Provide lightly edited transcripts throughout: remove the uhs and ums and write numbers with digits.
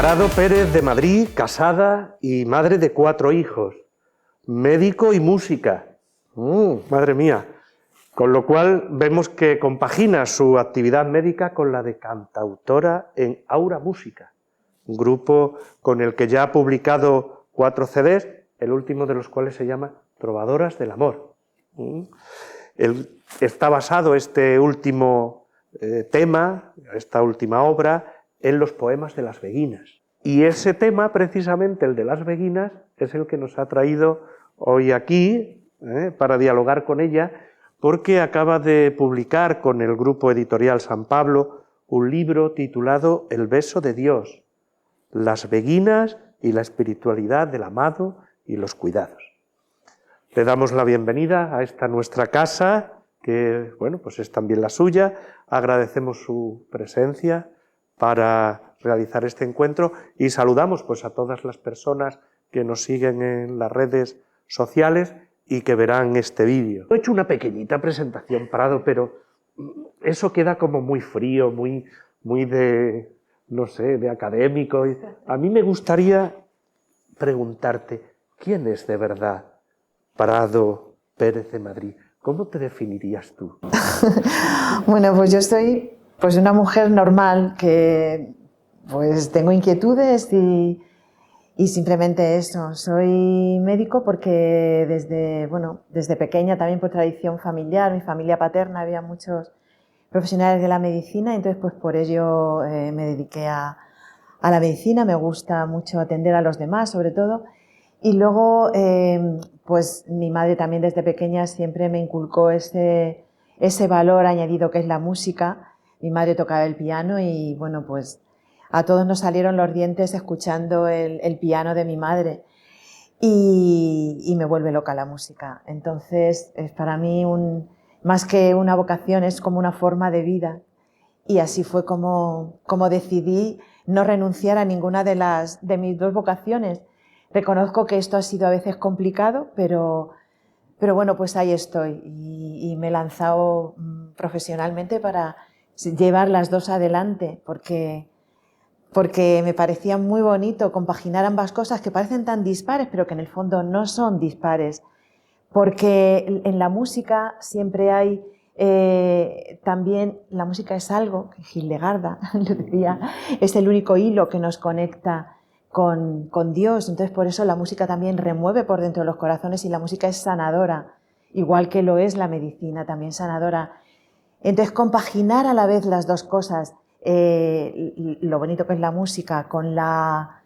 Prado Pérez de Madrid, casada y madre de 4 hijos, médico y música. Madre mía. Con lo cual vemos que compagina su actividad médica con la de cantautora en Aura Música, un grupo con el que ya ha publicado 4 CDs, el último de los cuales se llama Trovadoras del Amor. Está basado este último tema, esta última obra, en los poemas de las Beguinas. Y ese tema, precisamente el de las Beguinas, es el que nos ha traído hoy aquí para dialogar con ella, porque acaba de publicar con el grupo editorial San Pablo un libro titulado El beso de Dios, las Beguinas y la espiritualidad del amado y los cuidados. Le damos la bienvenida a esta nuestra casa, que bueno, pues es también la suya. Agradecemos su presencia para realizar este encuentro y saludamos pues a todas las personas que nos siguen en las redes sociales y que verán este vídeo. He hecho una pequeñita presentación, Prado, pero eso queda como muy frío, muy de, no sé, de académico. A mí me gustaría preguntarte, ¿quién es de verdad Prado Pérez de Madrid? ¿Cómo te definirías tú? Bueno, pues yo soy una mujer normal que pues tengo inquietudes y simplemente eso. Soy médico porque desde pequeña, también por tradición familiar, mi familia paterna, había muchos profesionales de la medicina, entonces pues por ello me dediqué a la medicina. Me gusta mucho atender a los demás, sobre todo. Y luego, pues mi madre también desde pequeña siempre me inculcó ese valor añadido que es la música. Mi madre tocaba el piano y bueno, pues a todos nos salieron los dientes escuchando el piano de mi madre y me vuelve loca la música. Entonces, es para mí más que una vocación, es como una forma de vida. Y así fue como decidí no renunciar a ninguna de mis 2 vocaciones. Reconozco que esto ha sido a veces complicado, pero bueno, pues ahí estoy y me he lanzado profesionalmente para llevar las 2 adelante, porque me parecía muy bonito compaginar ambas cosas que parecen tan dispares, pero que en el fondo no son dispares, porque en la música siempre hay también, la música es algo, que Hildegarda lo decía, es el único hilo que nos conecta con Dios. Entonces por eso la música también remueve por dentro de los corazones y la música es sanadora, igual que lo es la medicina, también sanadora. Entonces compaginar a la vez las 2 cosas, lo bonito que es la música con la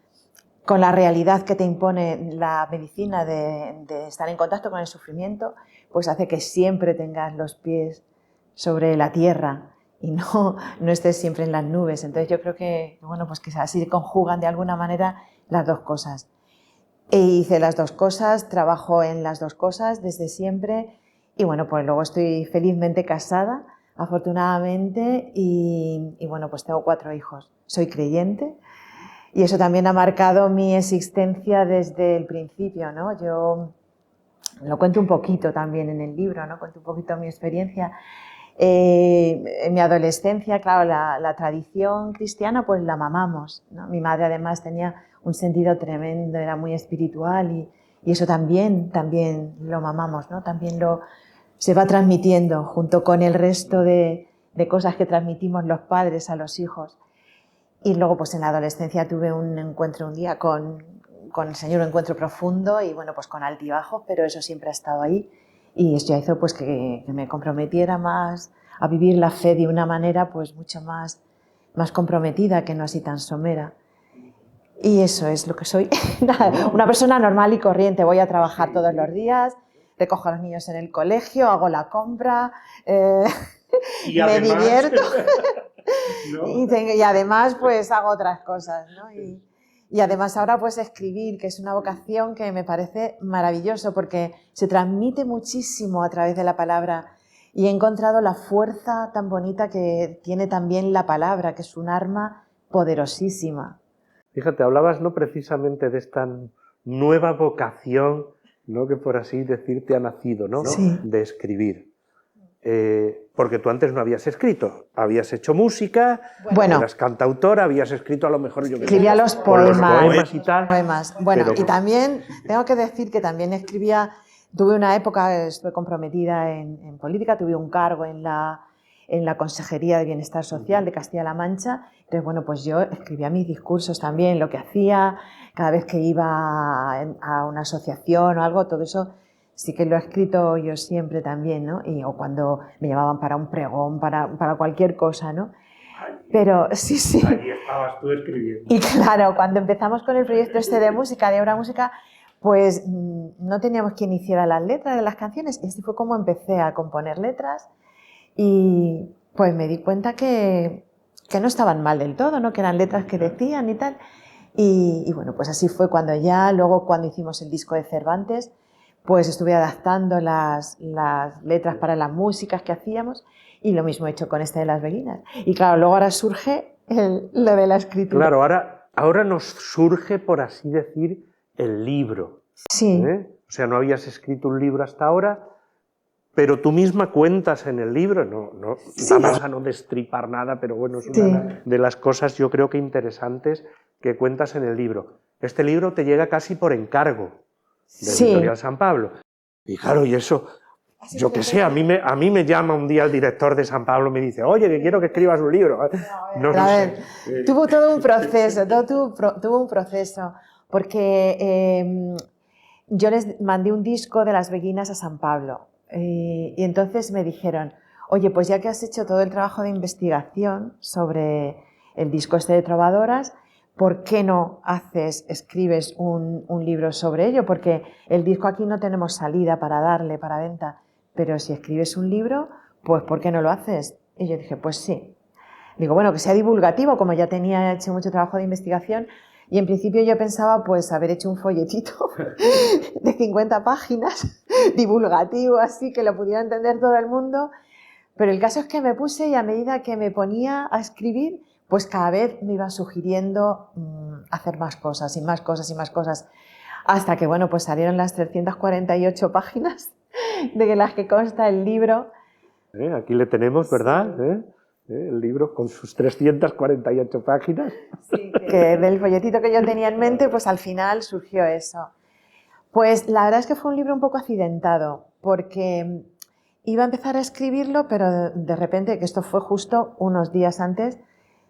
realidad que te impone la medicina de estar en contacto con el sufrimiento, pues hace que siempre tengas los pies sobre la tierra y no estés siempre en las nubes. Entonces yo creo que, bueno, pues que así conjugan de alguna manera las 2 cosas. E hice las 2 cosas, trabajo en las 2 cosas desde siempre y bueno, pues luego estoy felizmente casada, afortunadamente, y bueno, pues tengo 4 hijos. Soy creyente y eso también ha marcado mi existencia desde el principio, ¿no? Yo lo cuento un poquito también en el libro, ¿no? Cuento un poquito mi experiencia. En mi adolescencia, claro, la tradición cristiana pues la mamamos, ¿no? Mi madre además tenía un sentido tremendo, era muy espiritual y eso también lo mamamos, ¿no? También se va transmitiendo junto con el resto de cosas que transmitimos los padres a los hijos. Y luego pues en la adolescencia tuve un encuentro un día con el Señor, un encuentro profundo y bueno, pues con altibajos, pero eso siempre ha estado ahí. Y esto ya hizo pues que me comprometiera más a vivir la fe de una manera pues mucho más comprometida, que no así tan somera. Y eso es lo que soy. Una persona normal y corriente. Voy a trabajar todos los días, recojo a los niños en el colegio, hago la compra, me divierto. ¿No? Y además pues hago otras cosas, ¿no? Y además ahora pues escribir, que es una vocación que me parece maravilloso porque se transmite muchísimo a través de la palabra y he encontrado la fuerza tan bonita que tiene también la palabra, que es un arma poderosísima. Fíjate, hablabas no precisamente de esta nueva vocación, ¿no? Que por así decir te ha nacido, ¿no? Sí. De escribir. porque tú antes no habías escrito, habías hecho música, Bueno, eras cantautora, habías escrito a lo mejor yo escribía los con los poemas, poemas y tal. Bueno, pero- y también tengo que decir que también escribía, tuve una época, estuve comprometida en política, tuve un cargo en la Consejería de Bienestar Social de Castilla-La Mancha. Entonces, bueno, pues yo escribía mis discursos también, lo que hacía, cada vez que iba a una asociación o algo, todo eso sí que lo he escrito yo siempre también, ¿no? O cuando me llamaban para un pregón, para cualquier cosa, ¿no? Pero sí, sí. Ahí estabas tú escribiendo. Y claro, cuando empezamos con el proyecto este de música, de Ahora Música, pues no teníamos quien hiciera las letras de las canciones. Y así fue como empecé a componer letras y pues me di cuenta que no estaban mal del todo, ¿no? Que eran letras que decían y tal. Y bueno, pues así fue cuando luego cuando hicimos el disco de Cervantes, pues estuve adaptando las letras para las músicas que hacíamos y lo mismo he hecho con este de Las Beguinas. Y claro, luego ahora surge lo de la escritura. Claro, ahora nos surge, por así decir, el libro. Sí. O sea, no habías escrito un libro hasta ahora, pero tú misma cuentas en el libro, Sí. vamos a no destripar nada, pero bueno, es una de las cosas yo creo que interesantes que cuentas en el libro. Este libro te llega casi por encargo de Editorial San Pablo. Y claro, y eso, yo qué sé, a mí me llama un día el director de San Pablo y me dice, oye, que quiero que escribas un libro. No A sé. ver, tuvo todo un proceso, tuvo un proceso, porque yo les mandé un disco de Las Beguinas a San Pablo y entonces me dijeron, oye, pues ya que has hecho todo el trabajo de investigación sobre el disco este de Trovadoras, ¿por qué no escribes un libro sobre ello? Porque el disco aquí no tenemos salida para darle, para venta, pero si escribes un libro, pues ¿por qué no lo haces? Y yo dije, pues sí. Digo, bueno, que sea divulgativo, como ya tenía hecho mucho trabajo de investigación, y en principio yo pensaba pues haber hecho un folletito de 50 páginas, divulgativo, así que lo pudiera entender todo el mundo, pero el caso es que me puse y a medida que me ponía a escribir, pues cada vez me iba sugiriendo hacer más cosas y más cosas y más cosas, hasta que bueno, pues salieron las 348 páginas de las que consta el libro. Aquí le tenemos, ¿verdad? Sí. El libro con sus 348 páginas. Sí, que del folletito que yo tenía en mente, pues al final surgió eso. Pues la verdad es que fue un libro un poco accidentado, porque iba a empezar a escribirlo, pero de repente, que esto fue justo unos días antes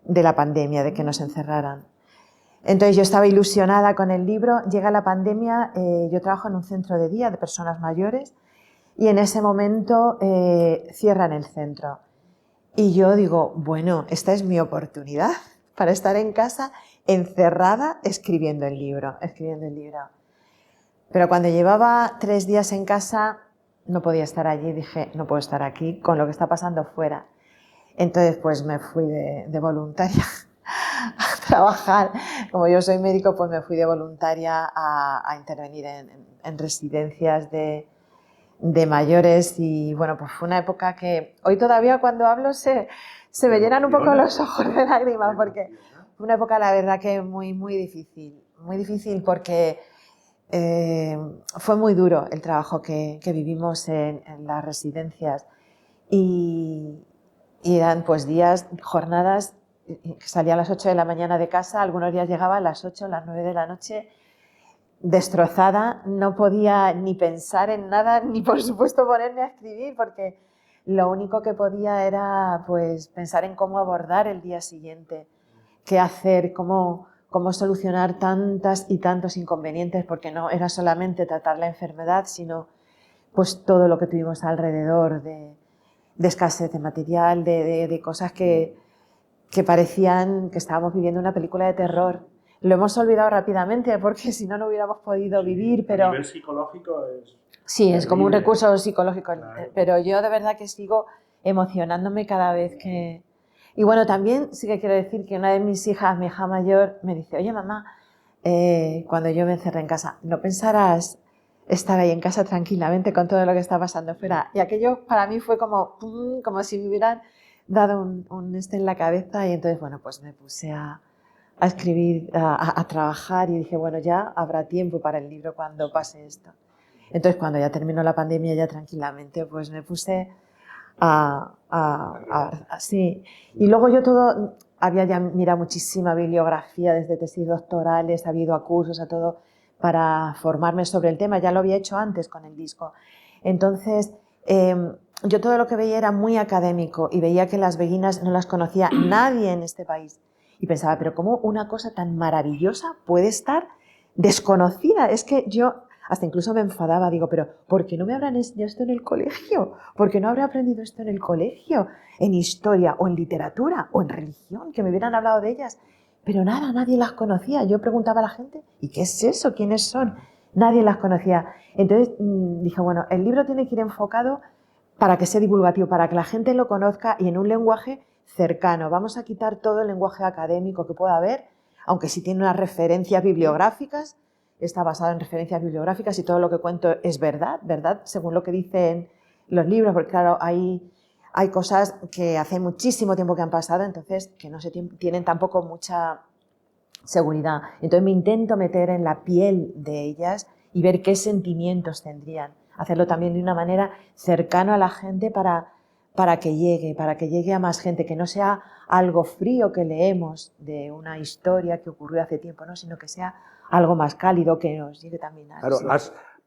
de la pandemia, de que nos encerraran. Entonces yo estaba ilusionada con el libro, llega la pandemia, yo trabajo en un centro de día de personas mayores y en ese momento cierran el centro. Y yo digo, bueno, esta es mi oportunidad para estar en casa encerrada escribiendo el libro. Pero cuando llevaba 3 días en casa no podía estar allí, dije, no puedo estar aquí con lo que está pasando fuera. Entonces pues me fui de voluntaria a trabajar. Como yo soy médico, pues me fui de voluntaria a intervenir en residencias de mayores y bueno, pues fue una época que hoy todavía cuando hablo se me llenan un poco los ojos de lágrimas porque fue una época la verdad que muy difícil porque fue muy duro el trabajo que vivimos en las residencias y eran pues jornadas, salía a las 8 de la mañana de casa, algunos días llegaba a las 8, las 9 de la noche, destrozada, no podía ni pensar en nada, ni por supuesto ponerme a escribir, porque lo único que podía era pues pensar en cómo abordar el día siguiente, qué hacer, cómo solucionar tantas y tantos inconvenientes, porque no era solamente tratar la enfermedad, sino pues todo lo que tuvimos alrededor de escasez de material, de cosas que parecían que estábamos viviendo una película de terror. Lo hemos olvidado rápidamente porque si no, no hubiéramos podido vivir, pero... A nivel psicológico es... Sí, es como un recurso psicológico, Claro. pero yo de verdad que sigo emocionándome cada vez que... Y bueno, también sí que quiero decir que una de mis hijas, mi hija mayor, me dice, oye mamá, cuando yo me encerré en casa, ¿no pensarás estar ahí en casa tranquilamente con todo lo que está pasando fuera? Y aquello para mí fue como si me hubieran dado un en la cabeza y entonces, bueno, pues me puse a escribir, a trabajar y dije, bueno, ya habrá tiempo para el libro cuando pase esto. Entonces, cuando ya terminó la pandemia, ya tranquilamente, pues me puse Sí. Y luego yo todo, había ya mirado muchísima bibliografía desde tesis doctorales, había ido a cursos, a todo, para formarme sobre el tema. Ya lo había hecho antes con el disco. Entonces, yo todo lo que veía era muy académico y veía que las beguinas no las conocía nadie en este país. Y pensaba, pero ¿cómo una cosa tan maravillosa puede estar desconocida? Es que yo hasta incluso me enfadaba, digo, pero ¿por qué no me habrán enseñado esto en el colegio? ¿Por qué no habré aprendido esto en el colegio? En historia o en literatura o en religión, que me hubieran hablado de ellas. Pero nada, nadie las conocía. Yo preguntaba a la gente, ¿y qué es eso? ¿Quiénes son? Nadie las conocía. Entonces dije, bueno, el libro tiene que ir enfocado para que sea divulgativo, para que la gente lo conozca y en un lenguaje cercano. Vamos a quitar todo el lenguaje académico que pueda haber, aunque sí tiene unas referencias bibliográficas, está basado en referencias bibliográficas y todo lo que cuento es verdad, ¿verdad? Según lo que dicen los libros, porque claro, hay cosas que hace muchísimo tiempo que han pasado, entonces que no se tienen tampoco mucha seguridad. Entonces me intento meter en la piel de ellas y ver qué sentimientos tendrían. Hacerlo también de una manera cercana a la gente para que llegue a más gente, que no sea algo frío que leemos de una historia que ocurrió hace tiempo, ¿no? Sino que sea algo más cálido que nos llegue también a... Claro,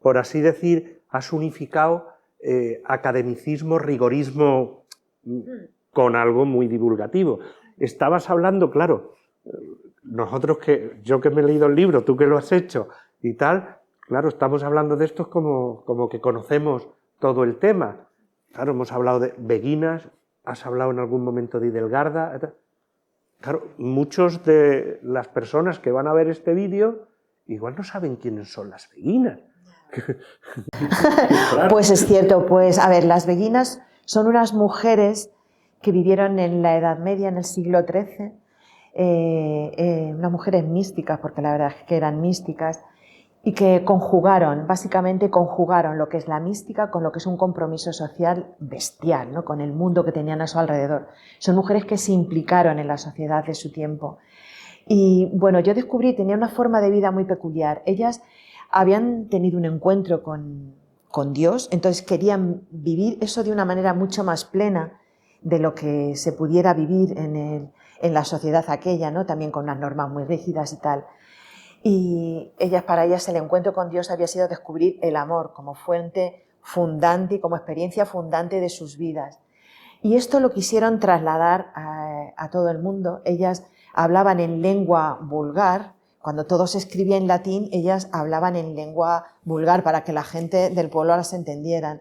por así decir, has unificado academicismo, rigorismo con algo muy divulgativo. Estabas hablando, claro, yo que me he leído el libro, tú que lo has hecho y tal, claro, estamos hablando de esto como que conocemos todo el tema. Claro, hemos hablado de beguinas, has hablado en algún momento de Hidelgarda. Claro, muchos de las personas que van a ver este vídeo igual no saben quiénes son las beguinas. Claro. Pues es cierto, pues a ver, las beguinas son unas mujeres que vivieron en la Edad Media, en el siglo XIII, unas mujeres místicas, porque la verdad es que eran místicas, y que básicamente conjugaron lo que es la mística con lo que es un compromiso social bestial, ¿no? Con el mundo que tenían a su alrededor. Son mujeres que se implicaron en la sociedad de su tiempo. Y bueno, yo descubrí, tenía una forma de vida muy peculiar. Ellas habían tenido un encuentro con Dios, entonces querían vivir eso de una manera mucho más plena de lo que se pudiera vivir en la sociedad aquella, ¿no? También con unas normas muy rígidas y tal. Y para ellas el encuentro con Dios había sido descubrir el amor como fuente fundante y como experiencia fundante de sus vidas. Y esto lo quisieron trasladar a todo el mundo. Ellas hablaban en lengua vulgar. Cuando todo se escribía en latín, ellas hablaban en lengua vulgar para que la gente del pueblo las entendieran.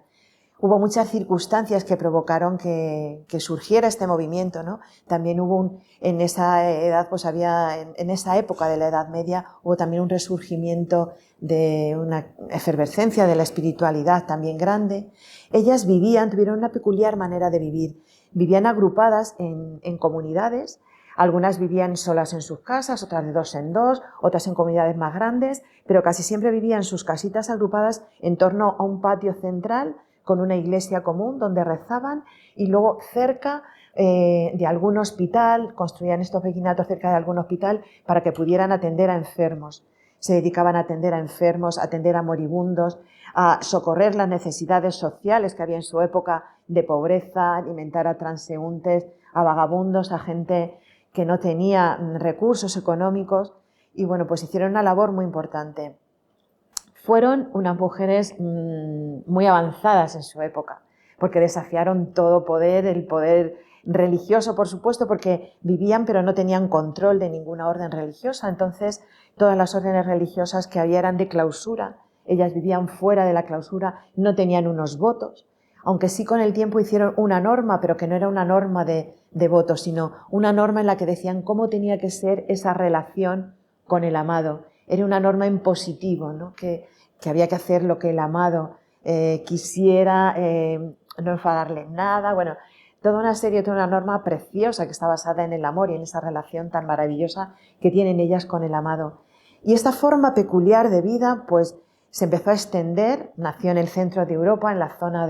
Hubo muchas circunstancias que provocaron que surgiera este movimiento, ¿no? También hubo en esa edad, pues en esa época de la Edad Media, hubo también un resurgimiento de una efervescencia de la espiritualidad también grande. Ellas tuvieron una peculiar manera de vivir. Vivían agrupadas en comunidades. Algunas vivían solas en sus casas, otras de dos en dos, otras en comunidades más grandes, pero casi siempre vivían en sus casitas agrupadas en torno a un patio central con una iglesia común donde rezaban y luego cerca de algún hospital, construían estos beguinatos cerca de algún hospital para que pudieran atender a enfermos. Se dedicaban a atender a enfermos, a atender a moribundos, a socorrer las necesidades sociales que había en su época de pobreza, alimentar a transeúntes, a vagabundos, a gente que no tenía recursos económicos y bueno, pues hicieron una labor muy importante. Fueron unas mujeres muy avanzadas en su época, porque desafiaron todo poder, el poder religioso, por supuesto, porque vivían pero no tenían control de ninguna orden religiosa. Entonces, todas las órdenes religiosas que había eran de clausura. Ellas vivían fuera de la clausura, no tenían unos votos, aunque sí con el tiempo hicieron una norma, pero que no era una norma de votos, sino una norma en la que decían cómo tenía que ser esa relación con el amado. Era una norma en positivo, ¿no? Que había que hacer lo que el amado quisiera, no enfadarle nada, bueno, toda una norma preciosa que está basada en el amor y en esa relación tan maravillosa que tienen ellas con el amado. Y esta forma peculiar de vida, pues, se empezó a extender, nació en el centro de Europa, en la zona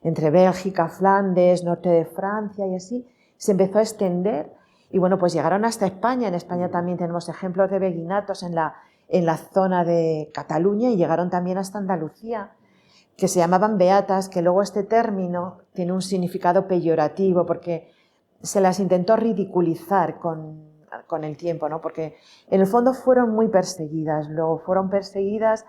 entre Bélgica, Flandes, norte de Francia y así, se empezó a extender y bueno, pues llegaron hasta España. En España también tenemos ejemplos de beguinatos en la zona de Cataluña y llegaron también hasta Andalucía. que se llamaban beatas, que luego este término tiene un significado peyorativo porque se las intentó ridiculizar con el tiempo, ¿no? Porque en el fondo fueron muy perseguidas, luego fueron perseguidas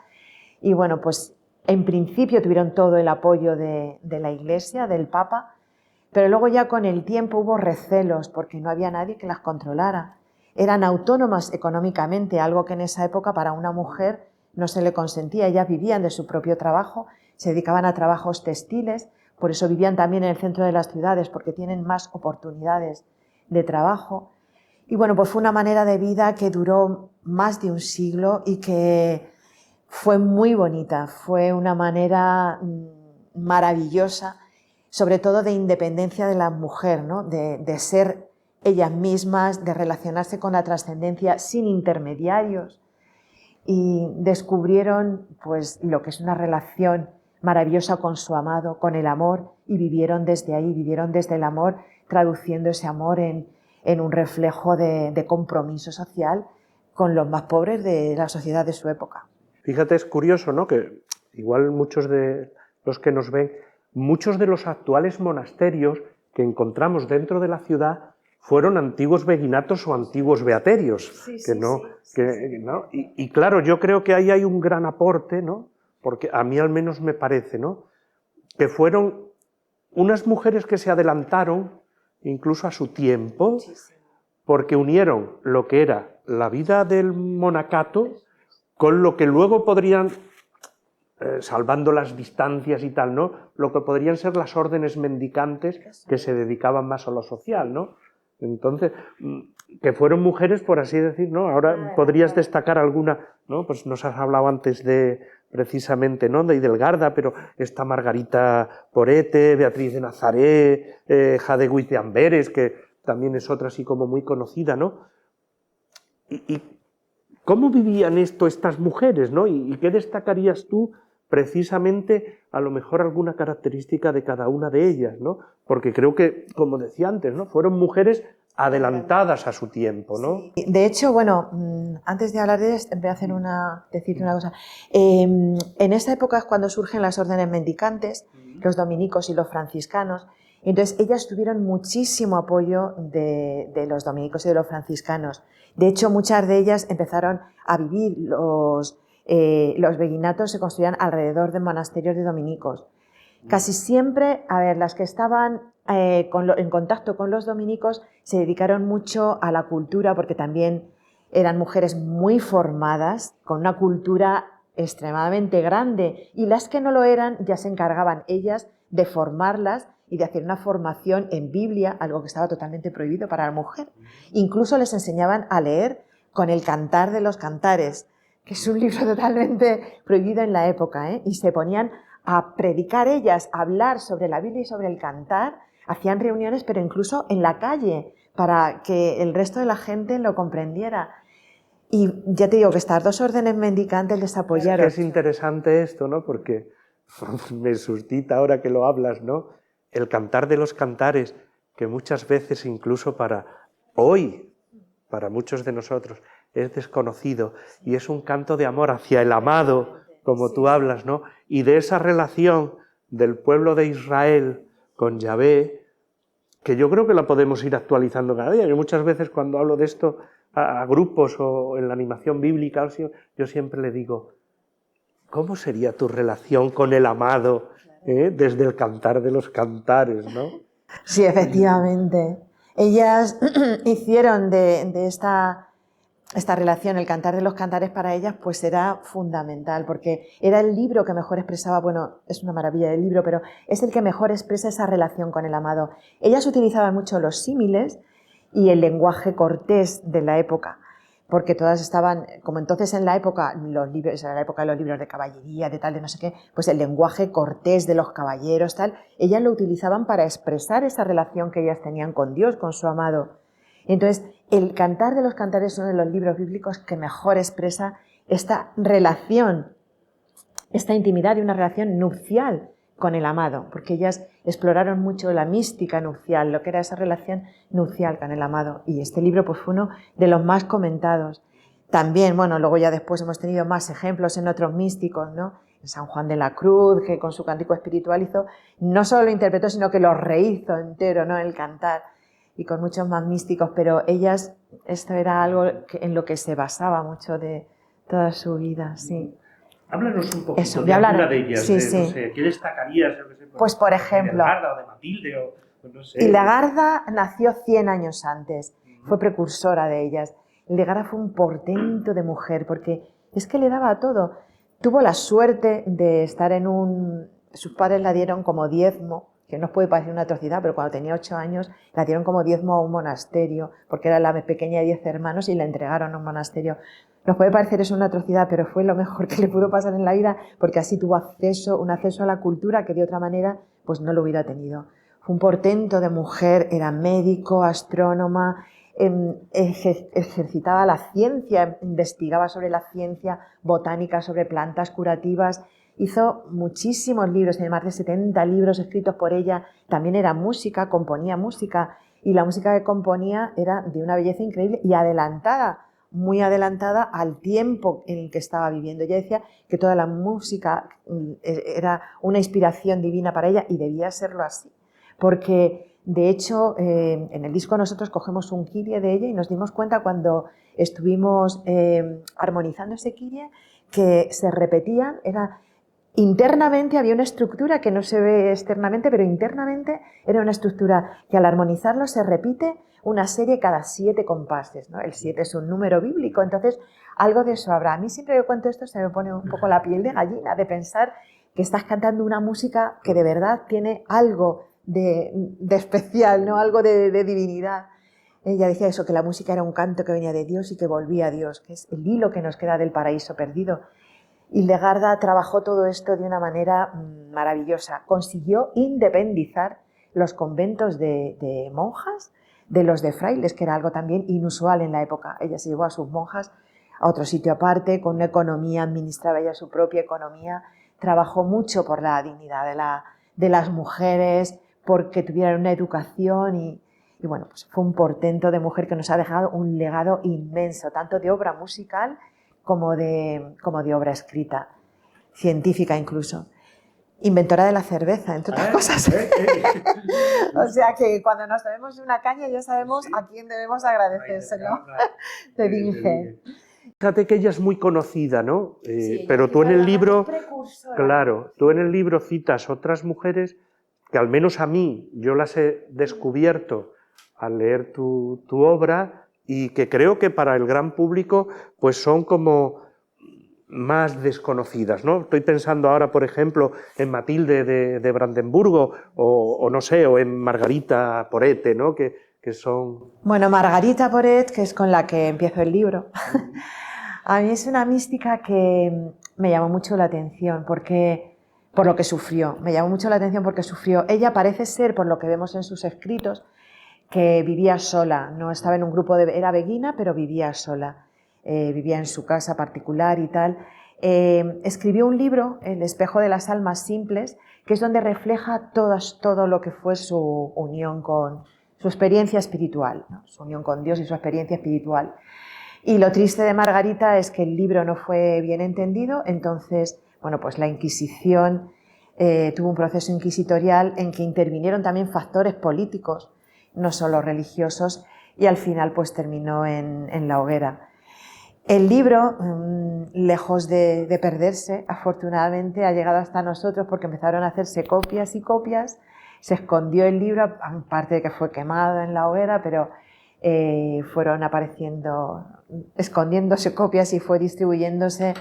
y bueno, pues en principio tuvieron todo el apoyo de la Iglesia, del Papa, pero luego ya con el tiempo hubo recelos porque no había nadie que las controlara. Eran autónomas económicamente, algo que en esa época para una mujer no se le consentía. Ellas vivían de su propio trabajo, se dedicaban a trabajos textiles, por eso vivían también en el centro de las ciudades, porque tienen más oportunidades de trabajo. Y bueno, pues fue una manera de vida que duró más de un siglo y que fue muy bonita, fue una manera maravillosa, sobre todo de independencia de la mujer, ¿no? de ser ellas mismas, de relacionarse con la trascendencia sin intermediarios, y descubrieron pues lo que es una relación maravillosa con su amado, con el amor, y vivieron desde ahí, vivieron desde el amor, traduciendo ese amor en un reflejo de compromiso social con los más pobres de la sociedad de su época. Fíjate, es curioso, ¿no? Que igual muchos de los que nos ven, muchos de los actuales monasterios que encontramos dentro de la ciudad fueron antiguos beguinatos o antiguos beaterios. ¿No? Y claro, yo creo que ahí hay un gran aporte, ¿no? Porque a mí al menos me parece, ¿no? Que fueron unas mujeres que se adelantaron incluso a su tiempo, porque unieron lo que era la vida del monacato con lo que luego podrían, salvando las distancias y tal, ¿no? Lo que podrían ser las órdenes mendicantes que se dedicaban más a lo social, ¿no? Entonces, que fueron mujeres, por así decir, ¿no? Ahora podrías destacar alguna, ¿no? Pues nos has hablado antes de, precisamente, ¿no? De Hidelgarda, pero está Margarita Porete, Beatriz de Nazaret, Jadegüit de Amberes, que también es otra así como muy conocida, ¿no? Y ¿cómo vivían esto estas mujeres, ¿no? ¿Y qué destacarías tú precisamente, a lo mejor alguna característica de cada una de ellas, ¿no? Porque creo que, como decía antes, ¿no? Fueron mujeres adelantadas a su tiempo, ¿no? Sí. De hecho, bueno, antes de hablar de esto, voy a decirte una cosa. En esta época es cuando surgen las órdenes mendicantes, los dominicos y los franciscanos. Entonces, ellas tuvieron muchísimo apoyo de los dominicos y de los franciscanos. De hecho, muchas de ellas empezaron a vivir, los beguinatos se construían alrededor de monasterios de dominicos. Casi siempre, a ver, las que estaban en contacto con los dominicos se dedicaron mucho a la cultura, porque también eran mujeres muy formadas, con una cultura extremadamente grande, y las que no lo eran ya se encargaban ellas de formarlas y de hacer una formación en Biblia, algo que estaba totalmente prohibido para la mujer. Incluso les enseñaban a leer con el Cantar de los Cantares, que es un libro totalmente prohibido en la época, y se ponían a predicar ellas, a hablar sobre la Biblia y sobre el cantar, hacían reuniones, pero incluso en la calle, para que el resto de la gente lo comprendiera. Y ya te digo que estas dos órdenes mendicantes les apoyaron. Es interesante esto, ¿no? Porque me suscita ahora que lo hablas, ¿no? El Cantar de los Cantares, que muchas veces incluso para hoy, para muchos de nosotros, es desconocido, y es un canto de amor hacia el amado, como tú hablas, ¿no? Y de esa relación del pueblo de Israel con Yahvé, que yo creo que la podemos ir actualizando cada día. Yo muchas veces cuando hablo de esto a grupos o en la animación bíblica, yo siempre le digo, ¿cómo sería tu relación con el amado desde el Cantar de los Cantares, ¿no? Sí, efectivamente. Ellas hicieron de esta relación, el Cantar de los Cantares, para ellas pues era fundamental, porque era el libro que mejor expresaba, bueno, es una maravilla el libro, pero es el que mejor expresa esa relación con el amado. Ellas utilizaban mucho los símiles y el lenguaje cortés de la época, porque todas estaban, como entonces en la época, los libros, era la época de los libros de caballería, de tal, de no sé qué, pues el lenguaje cortés de los caballeros, tal, ellas lo utilizaban para expresar esa relación que ellas tenían con Dios, con su amado. Entonces, el Cantar de los Cantares es uno de los libros bíblicos que mejor expresa esta relación, esta intimidad de una relación nupcial con el amado, porque ellas exploraron mucho la mística nupcial, lo que era esa relación nupcial con el amado. Y este libro pues, fue uno de los más comentados. También, bueno, luego ya después hemos tenido más ejemplos en otros místicos, ¿no? San Juan de la Cruz, que con su cántico espiritual hizo, no solo lo interpretó, sino que lo rehizo entero, ¿no? El cantar, y con muchos más místicos, pero ellas, esto era algo en lo que se basaba mucho de toda su vida, sí. Háblanos un poquito Eso, de alguna de ellas, sí, no sí. sé, ¿qué destacarías? Yo qué sé, Pues por ejemplo, de Legarda o de Matilde, o no sé. Hildegarda nació 100 años antes, fue precursora de ellas. Hildegarda fue un portento de mujer, porque es que le daba a todo. Tuvo la suerte de estar en un... Sus padres la dieron como diezmo, que no os puede parecer una atrocidad, pero cuando tenía 8 años la dieron como diezmo a un monasterio, porque era la pequeña de 10 hermanos y la entregaron a un monasterio. Nos puede parecer eso una atrocidad, pero fue lo mejor que le pudo pasar en la vida, porque así tuvo un acceso a la cultura que de otra manera pues no lo hubiera tenido. Fue un portento de mujer, era médico, astrónoma, ejercitaba la ciencia, investigaba sobre la ciencia botánica, sobre plantas curativas, hizo muchísimos libros, tiene más de 70 libros escritos por ella, también era música, componía música, y la música que componía era de una belleza increíble y adelantada, muy adelantada al tiempo en el que estaba viviendo. Ella decía que toda la música era una inspiración divina para ella y debía serlo así, porque de hecho en el disco nosotros cogemos un Kyrie de ella y nos dimos cuenta cuando estuvimos armonizando ese Kyrie que se repetían, internamente había una estructura que no se ve externamente, pero internamente era una estructura que al armonizarlo se repite una serie cada 7 compases, ¿no? El 7 es un número bíblico, entonces algo de eso habrá. A mí siempre que cuento esto se me pone un poco la piel de gallina de pensar que estás cantando una música que de verdad tiene algo de especial, ¿no? Algo de divinidad. Ella decía eso, que la música era un canto que venía de Dios y que volvía a Dios, que es el hilo que nos queda del paraíso perdido. Hildegarda trabajó todo esto de una manera maravillosa. Consiguió independizar los conventos de monjas de los de frailes, que era algo también inusual en la época. Ella se llevó a sus monjas a otro sitio aparte, con una economía, administraba ella su propia economía, trabajó mucho por la dignidad de las mujeres, porque tuvieran una educación y bueno, pues fue un portento de mujer que nos ha dejado un legado inmenso, tanto de obra musical como de obra escrita, científica incluso. Inventora de la cerveza, entre otras cosas. O sea que cuando nos tomemos una caña ya sabemos a quién debemos agradecérselo. Te dije. Fíjate que ella es muy conocida, ¿no? Sí, pero tú en el libro, claro, tú en el libro citas otras mujeres que al menos a mí yo las he descubierto al leer tu obra y que creo que para el gran público pues son como más desconocidas, ¿no? Estoy pensando ahora, por ejemplo, en Matilde de Brandenburgo o no sé, o en Margarita Porete, ¿no? Que son... Bueno, Margarita Poret, que es con la que empiezo el libro, a mí es una mística que me llamó mucho la atención por lo que sufrió. Me llamó mucho la atención porque sufrió. Ella parece ser, por lo que vemos en sus escritos, que vivía sola, no estaba en un grupo era beguina, pero vivía sola. Vivía en su casa particular y tal. Escribió un libro, El espejo de las almas simples, que es donde refleja todo lo que fue su unión con su experiencia espiritual, ¿no? Su unión con Dios y su experiencia espiritual. Y lo triste de Margarita es que el libro no fue bien entendido, entonces, bueno, pues la Inquisición tuvo un proceso inquisitorial en que intervinieron también factores políticos, no solo religiosos, y al final pues terminó en la hoguera. El libro, lejos de perderse, afortunadamente ha llegado hasta nosotros porque empezaron a hacerse copias y copias, se escondió el libro, aparte de que fue quemado en la hoguera, pero fueron apareciendo, escondiéndose copias y fue distribuyéndose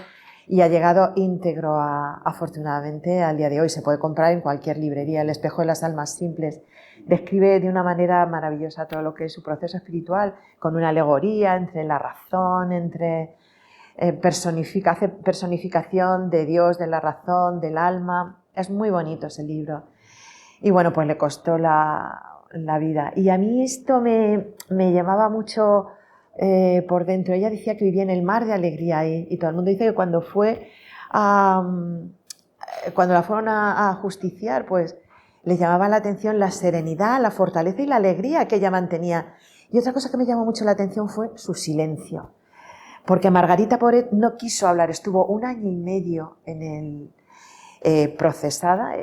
y ha llegado íntegro afortunadamente al día de hoy. Se puede comprar en cualquier librería. El espejo de las almas simples describe de una manera maravillosa todo lo que es su proceso espiritual, con una alegoría entre la razón, entre hace personificación de Dios, de la razón, del alma. Es muy bonito ese libro. Y bueno, pues le costó la vida. Y a mí esto me llamaba mucho por dentro. Ella decía que vivía en el mar de alegría y todo el mundo dice que cuando la fueron a justiciar, pues le llamaba la atención la serenidad, la fortaleza y la alegría que ella mantenía. Y otra cosa que me llamó mucho la atención fue su silencio. Porque Margarita Poret no quiso hablar, estuvo 1 año y medio en procesada,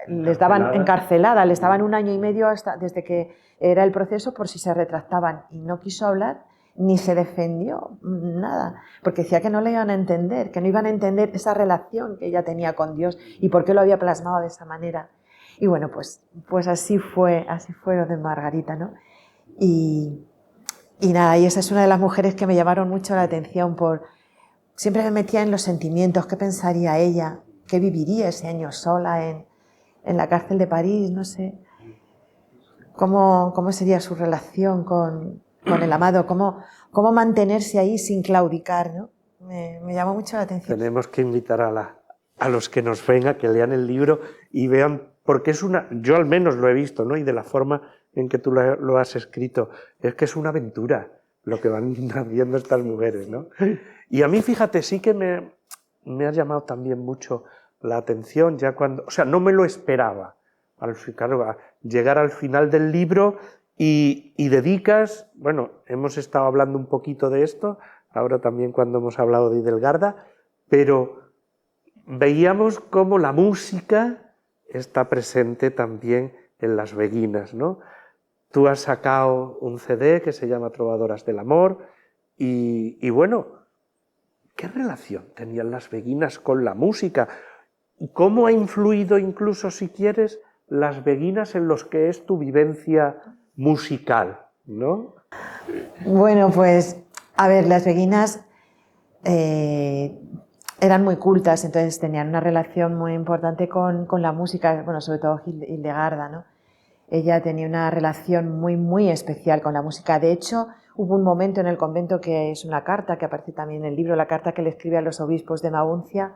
les daban encarcelada, les daban 1 año y medio desde que era el proceso por si se retractaban, y no quiso hablar ni se defendió, nada, porque decía que no le iban a entender, que no iban a entender esa relación que ella tenía con Dios y por qué lo había plasmado de esa manera. Y bueno, pues así fue lo de Margarita, ¿no? Y nada, y esa es una de las mujeres que me llamaron mucho la atención siempre me metía en los sentimientos, qué pensaría ella, qué viviría ese año sola en la cárcel de París, no sé, cómo sería su relación con el amado, cómo mantenerse ahí sin claudicar, ¿no? Me llamó mucho la atención. Tenemos que invitar a los que nos ven a que lean el libro y vean, porque yo al menos lo he visto, ¿no? Y de la forma en que tú lo has escrito, es que es una aventura lo que van haciendo estas mujeres, ¿no? Y a mí, fíjate, sí que me ha llamado también mucho la atención, ya cuando, o sea, no me lo esperaba, claro, llegar al final del libro y dedicas, bueno, hemos estado hablando un poquito de esto, ahora también cuando hemos hablado de Hidelgarda, pero veíamos cómo la música está presente también en las beguinas, ¿no? Tú has sacado un CD que se llama Trovadoras del Amor y bueno, ¿qué relación tenían las beguinas con la música? ¿Cómo ha influido incluso, si quieres, las beguinas en los que es tu vivencia musical, ¿no? Bueno, pues, a ver, las beguinas eran muy cultas, entonces tenían una relación muy importante con la música, bueno, sobre todo Hildegarda, ¿no? Ella tenía una relación muy, muy especial con la música. De hecho, hubo un momento en el convento, que es una carta que aparece también en el libro, la carta que le escribe a los obispos de Maguncia,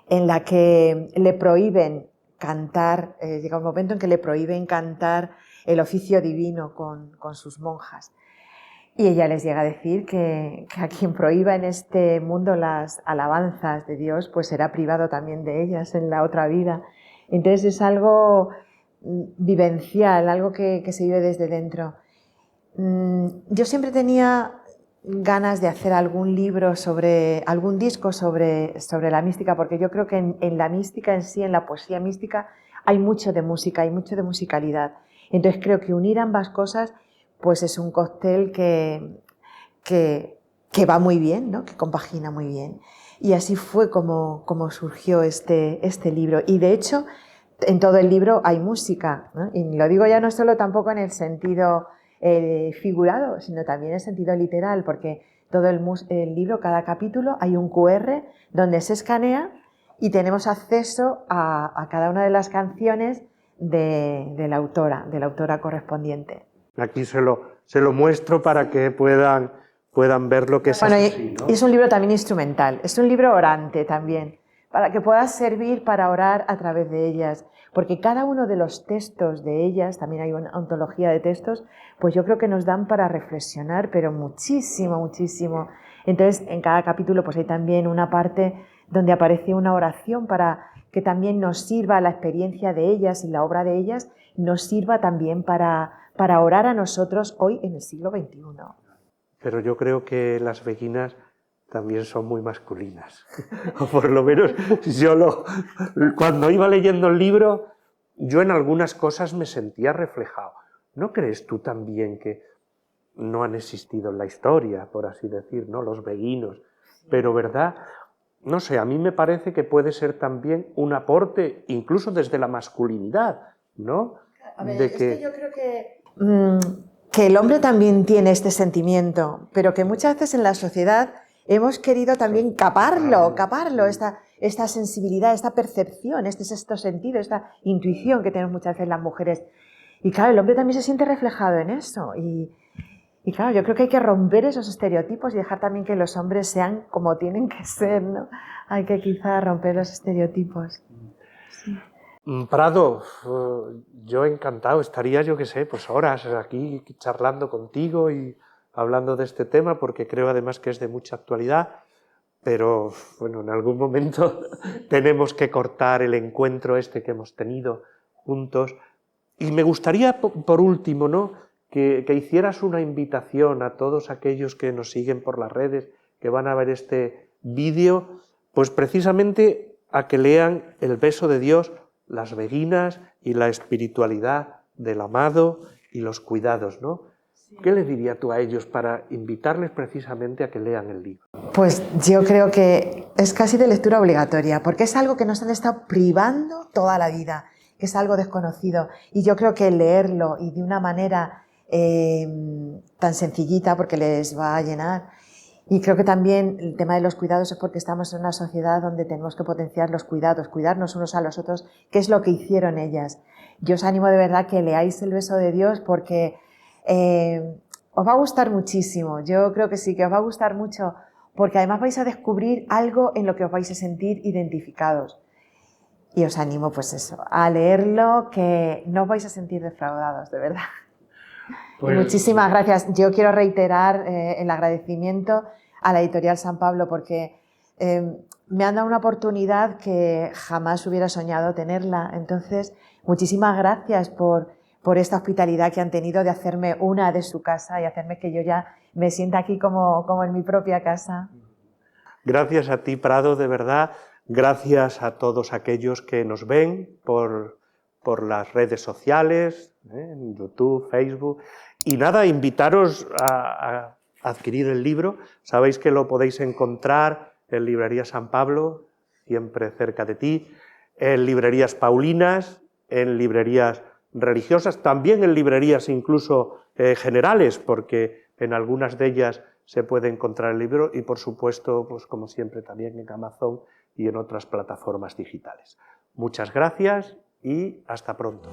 en la que le prohíben cantar, llega un momento en que le prohíben cantar el oficio divino con sus monjas. Y ella les llega a decir que a quien prohíba en este mundo las alabanzas de Dios, pues será privado también de ellas en la otra vida. Entonces es algo vivencial, algo que se vive desde dentro. Yo siempre tenía ganas de hacer algún libro algún disco sobre la mística, porque yo creo que en la mística en sí, en la poesía mística, hay mucho de música, hay mucho de musicalidad. Entonces creo que unir ambas cosas pues es un cóctel que va muy bien, ¿no? Que compagina muy bien. Y así fue como surgió este libro. Y de hecho, en todo el libro hay música, ¿no? Y lo digo ya no solo tampoco en el sentido figurado, sino también en el sentido literal, porque todo el libro, cada capítulo, hay un QR donde se escanea y tenemos acceso a cada una de las canciones de la autora correspondiente. Aquí se lo muestro para que puedan ver lo que es así, ¿no? Es un libro también instrumental, es un libro orante también, para que pueda servir para orar a través de ellas, porque cada uno de los textos de ellas, también hay una ontología de textos, pues yo creo que nos dan para reflexionar, pero muchísimo, muchísimo. Entonces, en cada capítulo pues hay también una parte donde aparece una oración para que también nos sirva la experiencia de ellas y la obra de ellas, nos sirva también para orar a nosotros hoy en el siglo XXI. Pero yo creo que las beguinas también son muy masculinas. O por lo menos cuando iba leyendo el libro, yo en algunas cosas me sentía reflejado. ¿No crees tú también que no han existido en la historia, por así decir, ¿no? Los beguinos? Pero, ¿verdad? No sé, a mí me parece que puede ser también un aporte, incluso desde la masculinidad, ¿no? A ver, es que yo creo que el hombre también tiene este sentimiento, pero que muchas veces en la sociedad hemos querido también caparlo, esta sensibilidad, esta percepción, este sexto sentido, esta intuición que tenemos muchas veces las mujeres. Y claro, el hombre también se siente reflejado en eso. Y claro, yo creo que hay que romper esos estereotipos y dejar también que los hombres sean como tienen que ser, ¿no? Hay que quizá romper los estereotipos. Sí. Prado, yo encantado, estaría, yo qué sé, pues horas aquí charlando contigo y hablando de este tema, porque creo además que es de mucha actualidad, pero bueno, en algún momento tenemos que cortar el encuentro este que hemos tenido juntos. Y me gustaría, por último, ¿no?, que hicieras una invitación a todos aquellos que nos siguen por las redes, que van a ver este vídeo, pues precisamente a que lean El beso de Dios, las beguinas y la espiritualidad del amado y los cuidados, ¿no? ¿Qué les dirías tú a ellos para invitarles precisamente a que lean el libro? Pues yo creo que es casi de lectura obligatoria, porque es algo que nos han estado privando toda la vida, que es algo desconocido. Y yo creo que leerlo y de una manera tan sencillita, porque les va a llenar. Y creo que también el tema de los cuidados es porque estamos en una sociedad donde tenemos que potenciar los cuidados, cuidarnos unos a los otros, que es lo que hicieron ellas. Yo os animo de verdad que leáis El beso de Dios porque os va a gustar muchísimo. Yo creo que sí, que os va a gustar mucho, porque además vais a descubrir algo en lo que os vais a sentir identificados. Y os animo, pues eso, a leerlo, que no os vais a sentir defraudados, de verdad. Pues muchísimas gracias. Yo quiero reiterar el agradecimiento a la Editorial San Pablo porque me han dado una oportunidad que jamás hubiera soñado tenerla. Entonces, muchísimas gracias por esta hospitalidad que han tenido de hacerme una de su casa y hacerme que yo ya me sienta aquí como en mi propia casa. Gracias a ti, Prado, de verdad. Gracias a todos aquellos que nos ven por las redes sociales, en YouTube, Facebook. Y nada, invitaros a adquirir el libro. Sabéis que lo podéis encontrar en Librería San Pablo, siempre cerca de ti, en librerías paulinas, en librerías religiosas, también en librerías incluso generales, porque en algunas de ellas se puede encontrar el libro y, por supuesto, pues como siempre, también en Amazon y en otras plataformas digitales. Muchas gracias y hasta pronto.